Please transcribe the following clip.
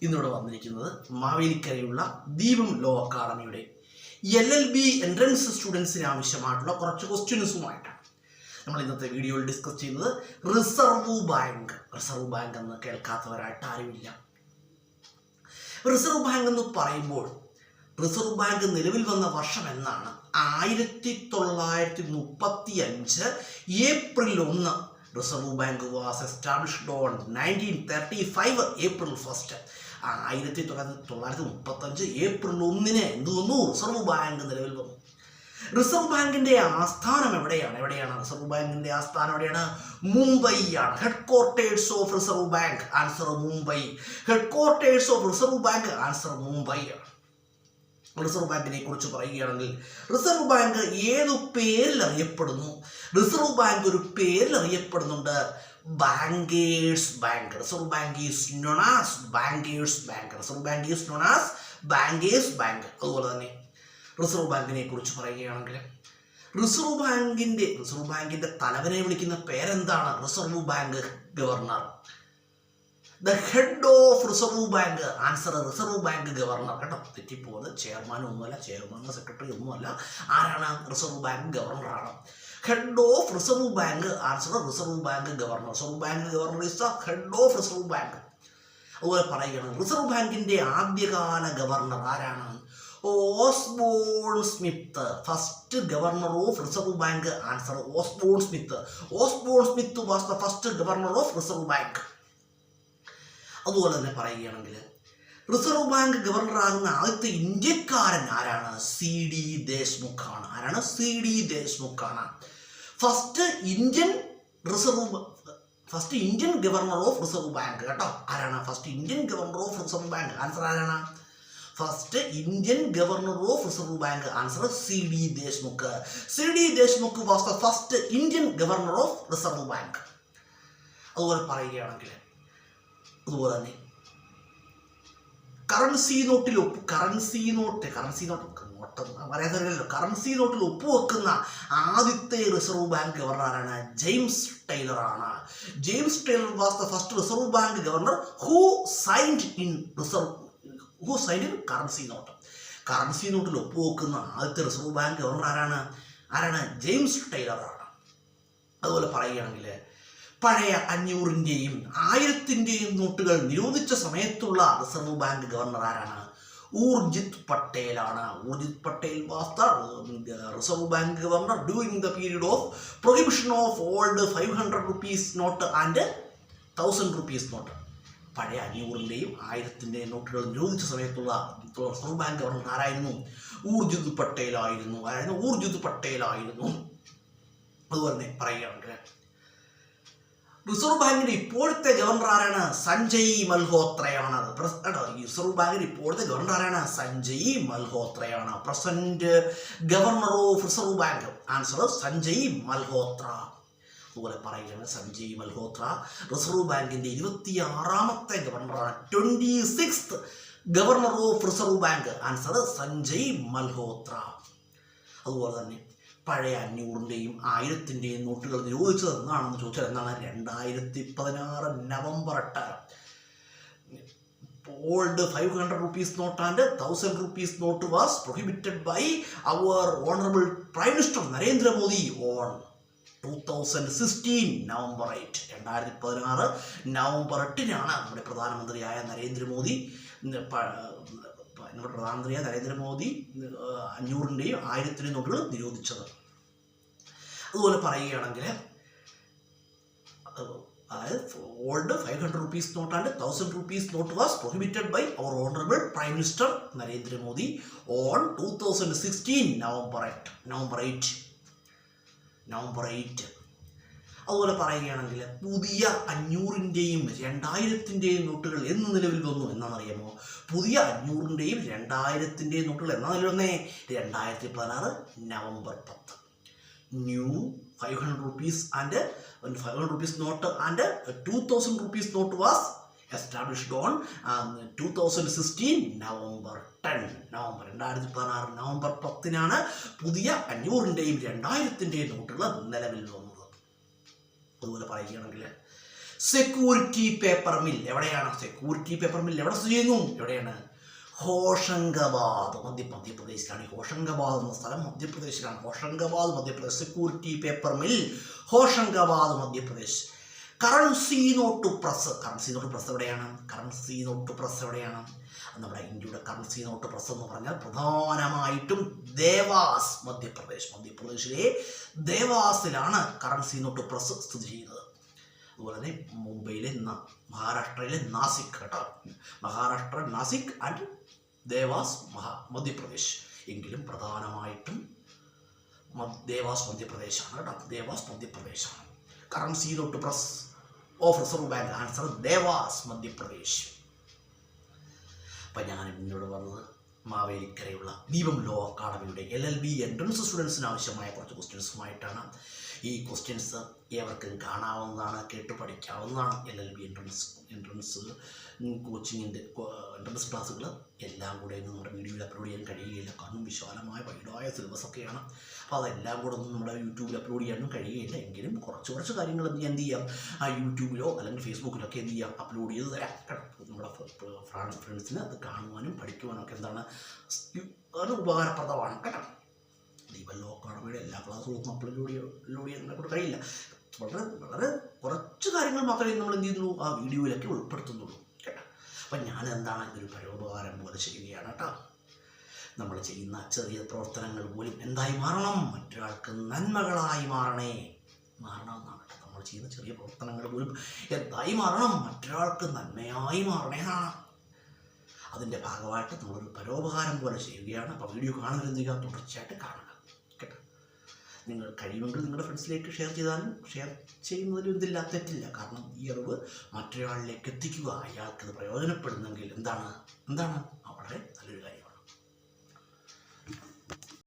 ഇന്നിവിടെ വന്നിരിക്കുന്നത് മാവേലിക്കരയുള്ള ദീപം ലോ അക്കാഡമിയുടെ LLB എൻട്രൻസ് സ്റ്റുഡൻസിന് ആവശ്യമായിട്ടുള്ള കുറച്ച് ക്വസ്റ്റ്യൻസുമായിട്ടാണ് നമ്മൾ ഇന്നത്തെ വീഡിയോയിൽ ഡിസ്കസ് ചെയ്യുന്നത്. റിസർവ് ബാങ്ക് എന്ന് കേൾക്കാത്തവരായിട്ട് ആരുമില്ല. റിസർവ് ബാങ്ക് എന്ന് പറയുമ്പോൾ റിസർവ് ബാങ്ക് നിലവിൽ വന്ന വർഷം എന്നാണ് 1935 April 1. Reserve bank was established on 1935 April 1. 1935 April 1 എന്ത് വന്നു? റിസർവ് ബാങ്ക് നിലവിൽ വന്നു. റിസർവ് ബാങ്കിന്റെ ആസ്ഥാനം എവിടെയാണ്? റിസർവ് ബാങ്കിന്റെ ആസ്ഥാനം എവിടെയാണ്? മുംബൈയാണ്. Headquarters of reserve bank answer Mumbai. Headquarters of reserve bank answer Mumbai ആണ്. റിസർവ് ബാങ്കിനെ കുറിച്ച് പറയുകയാണെങ്കിൽ റിസർവ് ബാങ്ക് ഏതു പേരിൽ അറിയപ്പെടുന്നു? റിസർവ് ബാങ്ക് ഒരു പേരിൽ അറിയപ്പെടുന്നുണ്ട്, bankers bank. Reserve bank is known as bankers bank. Reserve bank is known as bankers bank. അതുപോലെ തന്നെ റിസർവ് ബാങ്കിനെ കുറിച്ച് പറയുകയാണെങ്കിൽ റിസർവ് ബാങ്കിന്റെ തലവനെ വിളിക്കുന്ന പേരെന്താണ്? Reserve bank governor. The head of reserve bank answer reserve bank governor. കേട്ടോ, തെറ്റിപ്പോകുന്നത് ചെയർമാനും ഒന്നുമല്ല, ചെയർമാനോ സെക്രട്ടറി ഒന്നുമല്ല. ആരാണ്? റിസർവ് ബാങ്ക് ഗവർണറാണ്. Head of reserve bank answer reserve bank governor. Reserve bank governor is the head of reserve bank. അതുപോലെ പറയുകയാണ് റിസർവ് ബാങ്കിന്റെ ആദ്യകാല ഗവർണർ ആരാണ്? Osborne Smith. First governor of reserve bank answer Osborne Smith. Osborne Smith was the first governor of reserve bank. അതുപോലെ തന്നെ പറയുകയാണെങ്കിൽ reserve bank ഗവർണറാകുന്ന ആദ്യത്തെ ഇന്ത്യക്കാരൻ ആരാണ്? CD ദേശ്മുഖ് ആണ്. ആരാണ്? CD ദേശ്മുഖ് ആണ്. First Indian governor of reserve bank. കേട്ടോ, ആരാണ്? First Indian governor of reserve bank answer ആരാണ്? First Indian governor of reserve bank answer CD Deshmukh. CD Deshmukh was the first Indian governor of reserve bank. അതുപോലെ പറയുകയാണെങ്കിൽ അതുപോലെ തന്നെ currency നോട്ടിൽ ഒപ്പുവെക്കുന്ന ആദ്യത്തെ റിസർവ് ബാങ്ക് ഗവർണർ ആരാണ്? ജെയിംസ് ടൈലർ ആണ്. James Tyler was the first reserve bank governor who signed in currency note. Currency നോട്ടിൽ ഒപ്പുവെക്കുന്ന ആദ്യത്തെ റിസർവ് ബാങ്ക് ഗവർണർ ആരാണ്? ജെയിംസ് ടൈലർ ആണ്. അതുപോലെ പറയുകയാണെങ്കിൽ പഴയ 500-ന്റെയും 1000-ന്റെയും നോട്ടുകൾ നിരോധിച്ച സമയത്തുള്ള റിസർവ് ബാങ്ക് ഗവർണർ ആരാണ്? ഊർജിത് പട്ടേൽ ആണ്. Urjit Patel was the Reserve bank governor during the period of prohibition of old 500 rupees note and 1000 rupees note. പഴയ 500-ന്റെയും 1000-ന്റെയും നോട്ടുകൾ നിരോധിച്ച സമയത്തുള്ള റിസർവ് ബാങ്ക് ഗവർണർ ആരായിരുന്നു? ഊർജിത് പട്ടേൽ ആയിരുന്നു. അതുപോലെ തന്നെ പറയുകയാണെങ്കിൽ റിസർവ് ബാങ്കിന്റെ ഇപ്പോഴത്തെ ഗവർണർ ആരാണ്? സഞ്ജയ് മൽഹോത്രയാണ്. റിസർവ് ബാങ്കിന്റെ ഇപ്പോഴത്തെ ഗവർണർ ആരാണ്? സഞ്ജയ് മൽഹോത്രയാണ്. Present governor of reserve bank answer Sanjay Malhotra. അതുപോലെ പറയുകയാണ് സഞ്ജയ് മൽഹോത്ര റിസർവ് ബാങ്കിന്റെ 26ാമത്തെ ഗവർണറാണ്. 26th governor of reserve bank answer Sanjay Malhotra. അതുപോലെ തന്നെ പഴയ 500-ന്റെയും 1000-ന്റെയും നോട്ടുകൾ നിരോധിച്ചത് എന്നാണെന്ന് ചോദിച്ചാൽ എന്താണ്? 2016 November 8. Old 500 rupees note and 1000 rupees note was prohibited by our honorable Prime Minister Narendra Modi on 2016 November 8. 2016 November 8-നാണ് നമ്മുടെ പ്രധാനമന്ത്രിയായ നരേന്ദ്രമോദി 500-ന്റെയും 1000-ന്റെയും നോട്ടുകൾ നിരോധിച്ചത്. അതുപോലെ പറയുകയാണെങ്കിൽ old 500 rupees note and 1000 rupees note was prohibited by our honorable Prime Minister Narendra Modi on 2016 November 8. അതുപോലെ പറയുകയാണെങ്കിൽ പുതിയ 500-ന്റെയും 2000-ന്റെയും നോട്ടുകൾ എന്ന് നിലവിൽ വന്നു എന്നാണെന്നറിയാമോ? പുതിയ 500-ന്റെയും 2000-ന്റെയും നോട്ടുകൾ എന്നാ നിലവിൽ വന്നേ? 2016 November 10. New 500 rupees and 500 rupees note and 2000 rupees note was established on 2016 November 10. 2016 November 10-നാണ് പുതിയ 500-ന്റെയും 2000-ന്റെയും നോട്ടുകൾ നിലവിൽ വന്നത്. അതുപോലെ പറയുകയാണെങ്കിൽ സെക്യൂരിറ്റി പേപ്പർ മിൽ എവിടെയാണ്? സെക്യൂരിറ്റി പേപ്പർ മിൽ എവിടെ സ്ഥിതി ചെയ്യുന്നു? എവിടെയാണ്? ഹോഷംഗാബാദ് മധ്യപ്രദേശിലാണ്. ഈ ഹോഷംഗാബാദ് എന്ന സ്ഥലം മധ്യപ്രദേശിലാണ്. Hoshangabad Madhya Pradesh. Security paper mill Hoshangabad Madhya Pradesh. Currency note press. Currency note press എവിടെയാണ്? കറൻസി നോട്ട് പ്രസ് എവിടെയാണ്? നമ്മുടെ ഇന്ത്യയുടെ കറൻസി നോട്ട് പ്രസ് എന്ന് പറഞ്ഞാൽ പ്രധാനമായിട്ടും ദേവാസ് മധ്യപ്രദേശിലെ ദേവാസിലാണ് കറൻസി നോട്ട് പ്രസ് സ്ഥിതി ചെയ്യുന്നത്. അതുപോലെ തന്നെ മുംബൈയിലെ മഹാരാഷ്ട്രയിലെ നാസിക് കേട്ടോ. മഹാരാഷ്ട്ര നാസിക് ആൻഡ് ദേവാസ് മധ്യപ്രദേശ്. എങ്കിലും പ്രധാനമായിട്ടും ദേവാസ് മധ്യപ്രദേശാണ് കേട്ടോ. ദേവാസ് മധ്യപ്രദേശാണ്. Currency note press of reserve bank. Answer Dewas Madhya Pradesh. അപ്പം ഞാൻ എന്നോട് വന്നത് മാവേലിക്കരയുള്ള ദീപം ലോ അക്കാഡമിയുടെ LLB എൻട്രൻസ് സ്റ്റുഡൻസിന് ആവശ്യമായ കുറച്ച് ക്വസ്റ്റ്യൻസുമായിട്ടാണ്. ഈ ക്വസ്റ്റ്യൻസ് ഏവർക്കും കാണാവുന്നതാണ്, കേട്ട് പഠിക്കാവുന്നതാണ്. LLB എൻട്രൻസ് കോച്ചിങ്ങിൻ്റെ എൻട്രൻസ് ക്ലാസ്സുകൾ എല്ലാം കൂടെ നമ്മുടെ വീഡിയോയിൽ അപ്ലോഡ് ചെയ്യാൻ കഴിയുകയില്ല. കാരണം വിശാലമായ വൈഡായ സിലബസൊക്കെയാണ്. അപ്പോൾ അതെല്ലാം കൂടെ ഒന്നും നമ്മുടെ യൂട്യൂബിൽ അപ്ലോഡ് ചെയ്യാനും കഴിയുകയില്ല. എങ്കിലും കുറച്ച് കാര്യങ്ങൾ എന്ത് ചെയ്യാം, ആ യൂട്യൂബിലോ അല്ലെങ്കിൽ ഫേസ്ബുക്കിലൊക്കെ എന്ത് ചെയ്യാം, അപ്ലോഡ് ചെയ്ത് തരാം. നമ്മുടെ ഫ്രണ്ട്സിന് അത് കാണുവാനും പഠിക്കുവാനും ഒക്കെ എന്താണ് അത് ഉപകാരപ്രദമാണ് കേട്ടോ. ദീപം ലോ അക്കാഡമിയുടെ എല്ലാ ക്ലാസ്സുകളും അപ്ലോഡ് ചെയ്യാൻ കൂടെ കഴിയില്ല. വളരെ കുറച്ച് കാര്യങ്ങൾ മാത്രമേ നമ്മൾ എന്ത് ചെയ്യുന്നുള്ളൂ, ആ വീഡിയോയിലൊക്കെ ഉൾപ്പെടുത്തുന്നുള്ളൂ കേട്ടോ. അപ്പം ഞാൻ എന്താണ് ഇതൊരു പരോപകാരം പോലെ ചെയ്യുകയാണ് കേട്ടോ. നമ്മൾ ചെയ്യുന്ന ചെറിയ പ്രവർത്തനങ്ങൾ പോലും എന്തായി മാറണം? മറ്റൊരാൾക്ക് നന്മകളായി മാറണമെന്നാണ് കേട്ടോ. നമ്മൾ ചെയ്യുന്ന ചെറിയ പ്രവർത്തനങ്ങൾ പോലും എന്തായി മാറണം? മറ്റൊരാൾക്ക് നന്മയായി മാറണേ എന്നാണ്. അതിൻ്റെ ഭാഗമായിട്ട് നമ്മളൊരു പരോപകാരം പോലെ ചെയ്യുകയാണ്. അപ്പോൾ വീഡിയോ കാണുന്നത് തുടർച്ചയായിട്ട് കാണുക കേട്ടോ. നിങ്ങൾ കഴിയുമെങ്കിൽ നിങ്ങളുടെ ഫ്രണ്ട്സിലേക്ക് ഷെയർ ചെയ്യുന്നതിൽ ഇതില്ല, തെറ്റില്ല. കാരണം ഈ അറിവ് മറ്റൊരാളിലേക്ക് എത്തിക്കുക, അയാൾക്കത് പ്രയോജനപ്പെടുന്നെങ്കിൽ എന്താണ് വളരെ